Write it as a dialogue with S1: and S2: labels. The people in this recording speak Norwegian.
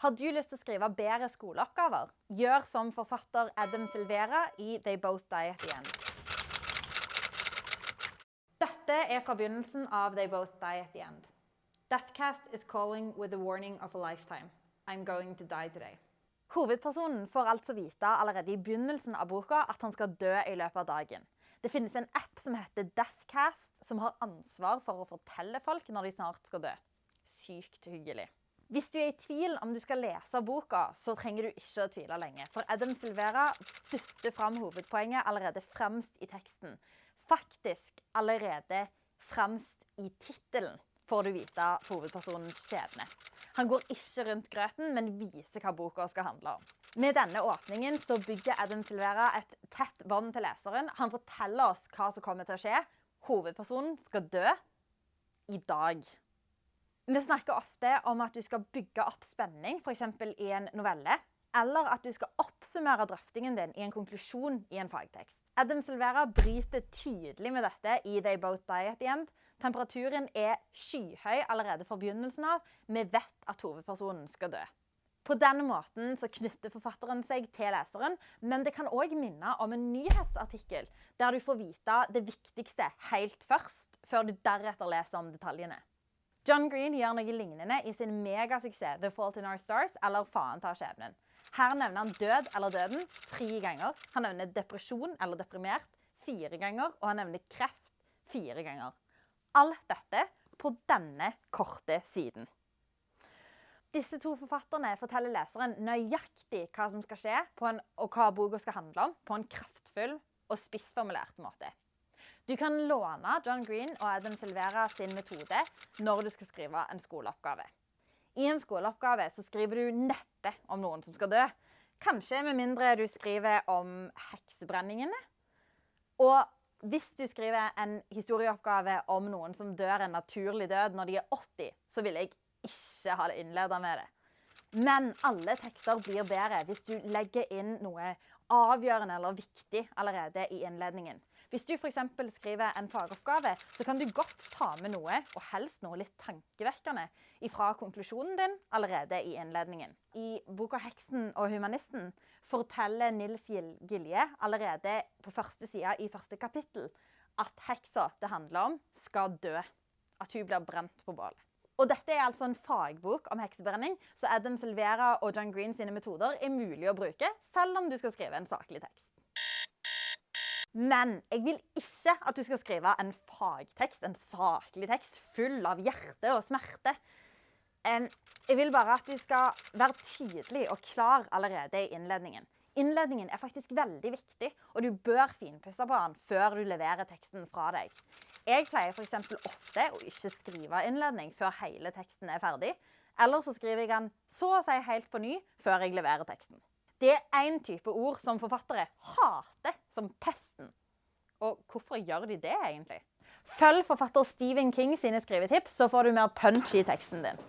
S1: Har du lyst til å skrive bedre skoleoppgaver? Gjør som forfatter Adam Silvera i They Both Die at the End. Dette fra begynnelsen av They Both Die at the End. Deathcast is calling with the warning of a lifetime. I'm going to die today. Hovedpersonen får altså vite allerede i begynnelsen av boka at han skal dø i løpet av dagen. Det finnes en app som heter Deathcast, som har ansvar for å fortelle folk når de snart skal dø. Sykt hyggelig. Hvis du i tvil om du skal lese boka, så trenger du ikke å tvile lenge. For Adam Silvera dytter fram hovedpoenget allerede fremst i teksten. Faktisk allerede fremst i titelen får du vite hovedpersonens skjebne. Han går ikke rundt grøten, men viser hva boka skal handle om. Med denne åpningen så bygger Adam Silvera et tett bånd til leseren. Han forteller oss hva som kommer til å skje. Hovedpersonen skal dø i dag. Vi snakker ofte om at du skal bygge opp spenning, for eksempel i en novelle, eller at du skal oppsummere drøftingen din i en konklusjon i en fagtekst. Adam Silvera bryter tydelig med dette i They Both Die at the End. Temperaturen skyhøy allerede fra begynnelsen av. Vi vet at hovedpersonen skal dø. På denne måten så knytter forfatteren seg til leseren, men det kan også minne om en nyhetsartikkel, der du får vite det viktigste helt først, før du deretter leser om detaljene. John Green gjør noe lignende i sin megasuksess The Fault in Our Stars, eller Faen tar skjebnen. Her nevner han død eller døden 3 ganger. Han nevner depresjon eller deprimert 4 ganger, og han nevner kreft 4 ganger. Alt dette på denne korte siden. Disse 2 forfatterne forteller leseren nøyaktig hva som skal skje og hva boka skal handle om, på en kraftfull og spissformulert måte. Du kan låne John Green og Adam Silvera sin metode når du skal skrive en skoleoppgave. I en skoleoppgave så skriver du neppe om noen som skal dø. Kanskje med mindre du skriver om heksebrenningene. Og hvis du skriver en historieoppgave om noen som dør en naturlig død når de 80, så vil jeg ikke ha det innledet med det. Men alle tekster blir bedre hvis du legger inn noe avgjørende eller viktig allerede i innledningen. Hvis du for eksempel skriver en fagoppgave, så kan du godt ta med noe, og helst noe litt tankevekkende, ifra konklusjonen din allerede i innledningen. I boka Heksen og humanisten forteller Nils Gilje allerede på første side i første kapittel at heksa det handler om skal dø. At hun blir brent på bålet. Og dette altså en fagbok om heksebrenning, så Adam Silvera og John Green sine metoder mulig å bruke, selv om du skal skrive en saklig tekst. Men jeg vil ikke at du skal skrive en fagtekst, en saklig tekst, full av hjerte og smerte. Jeg vil bare at du skal være tydelig og klar allerede i innledningen. Innledningen faktisk veldig viktig, og du bør finpusse på den før du leverer teksten fra deg. Jeg pleier for eksempel ofte å ikke skrive innledning før hele teksten ferdig, eller så skriver jeg den så å si helt på ny før jeg leverer teksten. Det en type ord som forfattere hater som pesten. Og hvorfor gjør de det egentlig? Følg forfatter Stephen King sine skrivetips, så får du mer punch i teksten din.